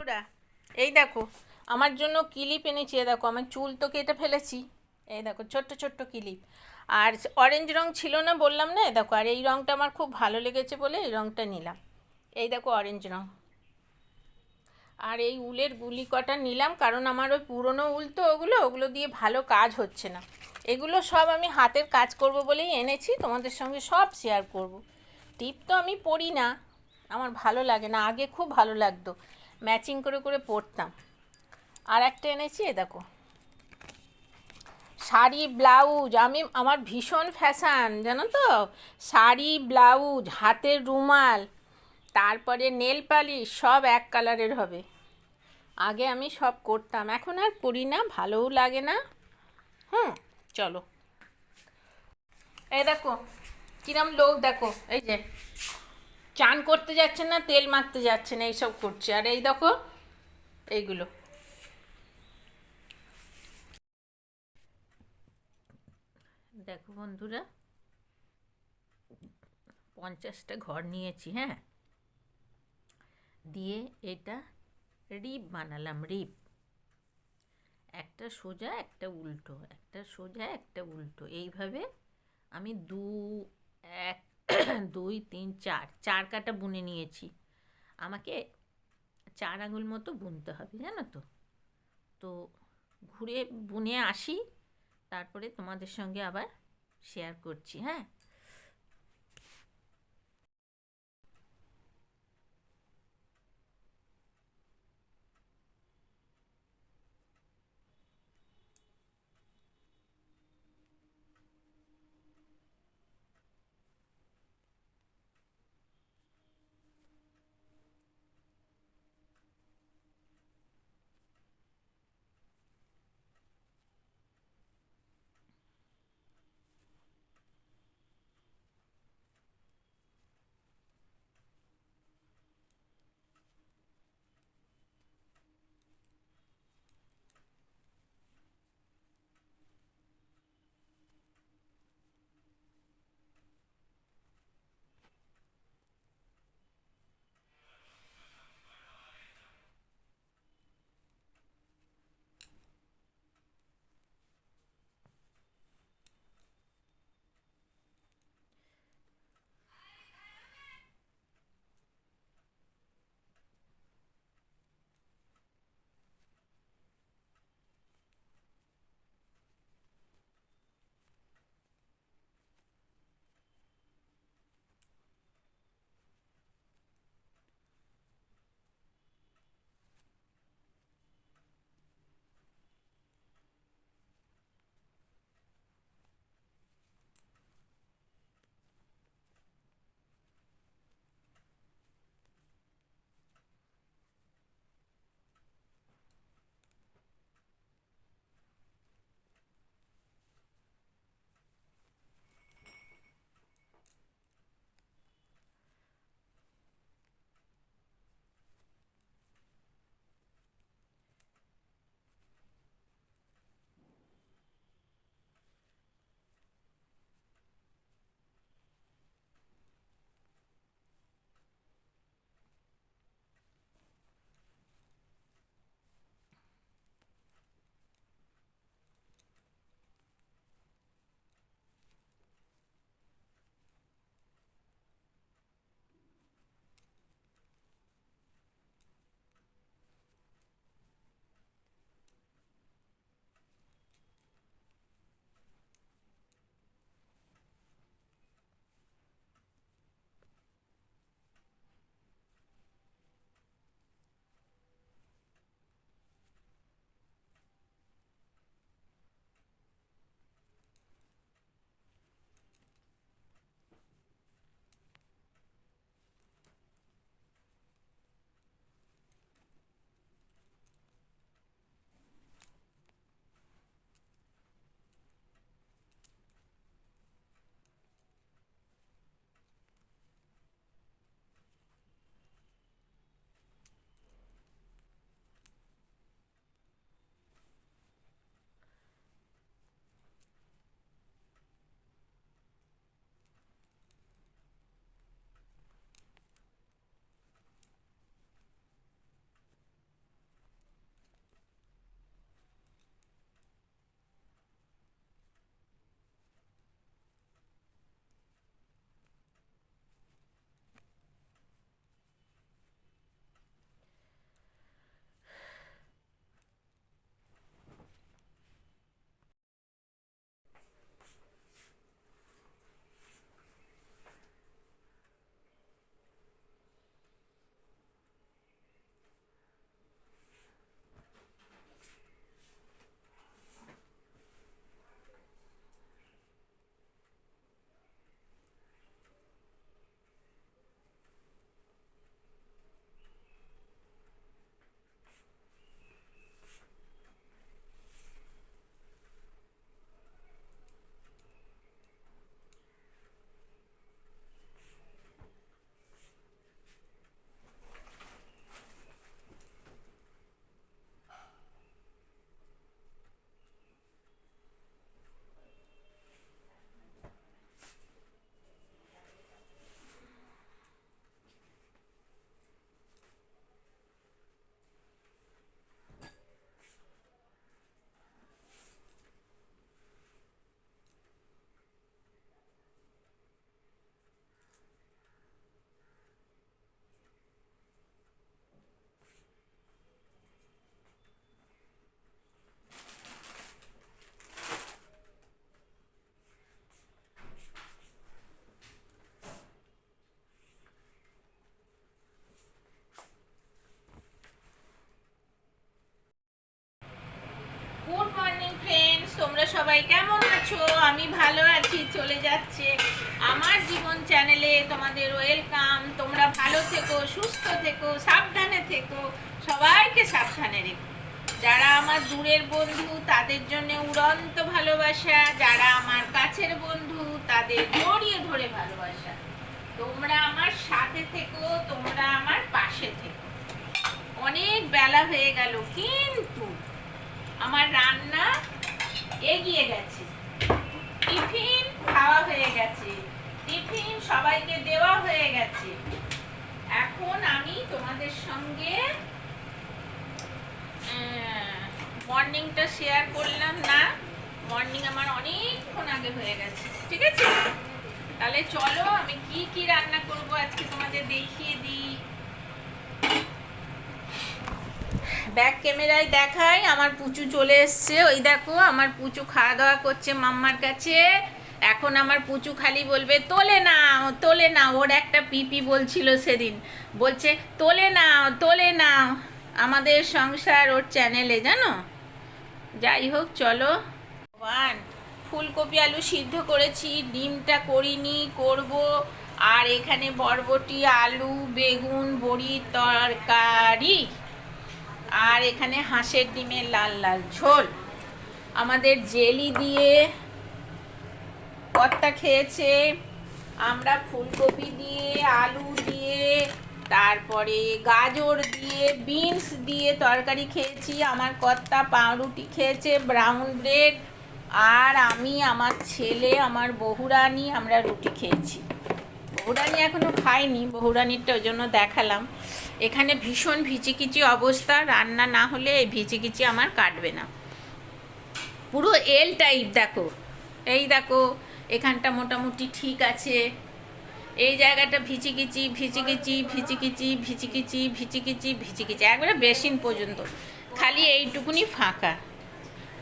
বন্ধুরা, এই দেখো আমার জন্য ক্লিপ এনেছি। এই দেখো আমার চুল তো কেটে ফেলেছি। এই দেখো ছোট্ট ছোট্ট ক্লিপ। আর অরেঞ্জ রং ছিল না বললাম না, এই দেখো। আর এই রংটা আমার খুব ভালো লেগেছে বলে এই রংটা নিলাম। এই দেখো অরেঞ্জ রং। আর এই উলের গুলি কটা নিলাম কারণ আমার ওই পুরনো উল তো, ওগুলো ওগুলো দিয়ে ভালো কাজ হচ্ছে না। এগুলো সব আমি হাতের কাজ করব বলেই এনেছি, তোমাদের সঙ্গে সব শেয়ার করব। টিপ তো আমি পরি না, আমার ভালো লাগে না। আগে খুব ভালো লাগতো, ম্যাচিং করে করে পরতাম। আর একটা এনেছি, এ দেখো শাড়ি ব্লাউজ। আমার ভীষণ ফ্যাশান জানো তো। শাড়ি ব্লাউজ, হাতের রুমাল, তারপরে নেল পালিশ সব এক কালারের হবে। আগে আমি সব করতাম, এখন আর করি না, ভালোও লাগে না। হুম, চলো। এই দেখো কিরম লোক, দেখো এই যে চান করতে যাচ্ছে না, তেল মাখতে যাচ্ছে না, এইসব করছে। আর এই দেখো এইগুলো। দেখো বন্ধুরা, 50টা ঘর নিয়েছি, হ্যাঁ। দিয়ে এটা রিপ বানালাম, রিপ। একটা সোজা একটা উল্টো, একটা সোজা একটা উল্টো, এইভাবে আমি এক 2 3 4 4 কাটা বুনে নিয়েছি। আমাকে 4 আঙুল মতো বুনতে হবে জানো তো। তো ঘুরে বুনে আসি, তারপরে তোমাদের সঙ্গে আবার শেয়ার করছি, হ্যাঁ। সবাই কেমন আছো? আমি ভালো আছি, চলে যাচ্ছে আমার জীবন চ্যানেলে তোমাদের ওয়েলকাম। তোমরা ভালো থেকো, সুস্থ থেকো, সাবধানে থেকো, সবাইকে সাবধানে রেখো। যারা আমার দূরের বন্ধু তাদের জন্য উড়ন্ত ভালোবাসা, যারা আমার কাছের বন্ধু তাদের জড়িয়ে ধরে ভালোবাসা। তোমরা আমার সাথে থেকো, তোমরা আমার পাশে থেকো। অনেক বেলা হয়ে গেল কিন্তু আমার রান্না এগিয়ে গেছে, টিফিন খাওয়া হয়ে গেছে, টিফিন সবাইকে দেওয়া হয়ে গেছে। এখন আমি তোমাদের সঙ্গে মর্নিংটা শেয়ার করলাম না, মর্নিং আমার অনেকক্ষণ আগে হয়ে গেছে। ঠিক আছে, তাহলে চলো আমি কি কি রান্না করব আজকে তোমাদের দেখিয়ে দিই। ব্যাক ক্যামেরায় দেখাই, আমার পুচু চলে এসছে। ওই দেখো আমার পুচু খাওয়া দাওয়া করছে মাম্মার কাছে। এখন আমার পুচু খালি বলবে তোলে নাও তোলে নাও। ওর একটা পিপি বলছিল সেদিন, বলছে তোলে নাও তোলে নাও। আমাদের সংসার ওর চ্যানেলে, জানো। যাই হোক চলো। ফুলকপি আলু সিদ্ধ করেছি, ডিমটা করিনি, করব। আর এখানে বরবটি আলু বেগুন বড়ির তরকারি, আর এখানে হাঁসের ডিমের লাল লাল ঝোল। আমাদের জেলি দিয়ে কর্তা খেয়েছে, আমরা ফুলকপি দিয়ে আলু দিয়ে তারপরে গাজর দিয়ে বিনস দিয়ে তরকারি খেয়েছি। আমার কর্তা পাউরুটি খেয়েছে, ব্রাউন ব্রেড। আর আমি, আমার ছেলে, আমার বহুরানী আমরা রুটি খেয়েছি। বহুরানী এখনও খাইনি, বহুরানীরটা ওই জন্য দেখালাম। এখানে ভীষণ ভিচিকিচি অবস্থা, রান্না না হলে এই ভিচিকিচি আমার কাটবে না। পুরো এল টাইপ দেখো, এই দেখো এখানটা মোটামুটি ঠিক আছে, এই জায়গাটা ভিচিকিচি ভিচিকিচি ভিচিকিচি ভিচিকিচি ভিচিকিচি ভিচিকিচি একবারে বেসিন পর্যন্ত, খালি এইটুকুনি ফাঁকা।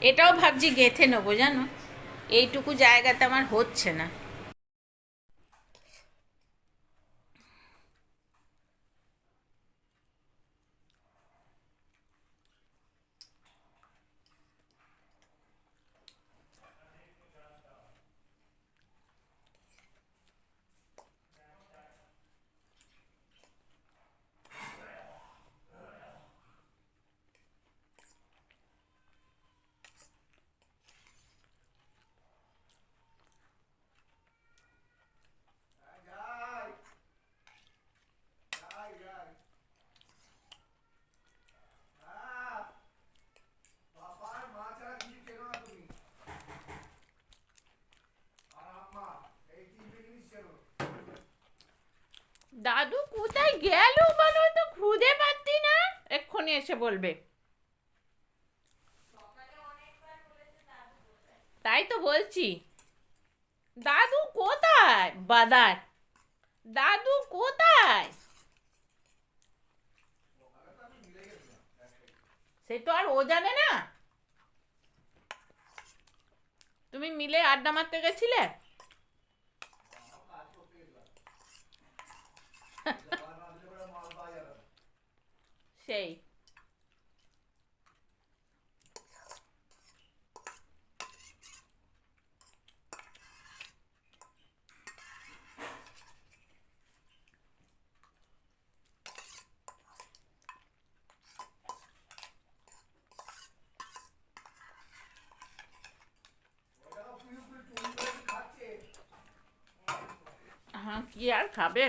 এটাও ভাবছি গেঁথে নেবো, জানো, এইটুকু জায়গাতে আমার হচ্ছে না। দাদু কোথায় গেল বলো তো, খুঁজে পাচ্ছি না। এক্ষুনি এসে বলবে। তাই তো বলছি, দাদু কোথায় বাদার, দাদু কোথায়? সে তো আর ও জানে না। তুমি মিলে আড্ডা মারতে গেছিলে? সেই হ্যাঁ, কি আর খাবে।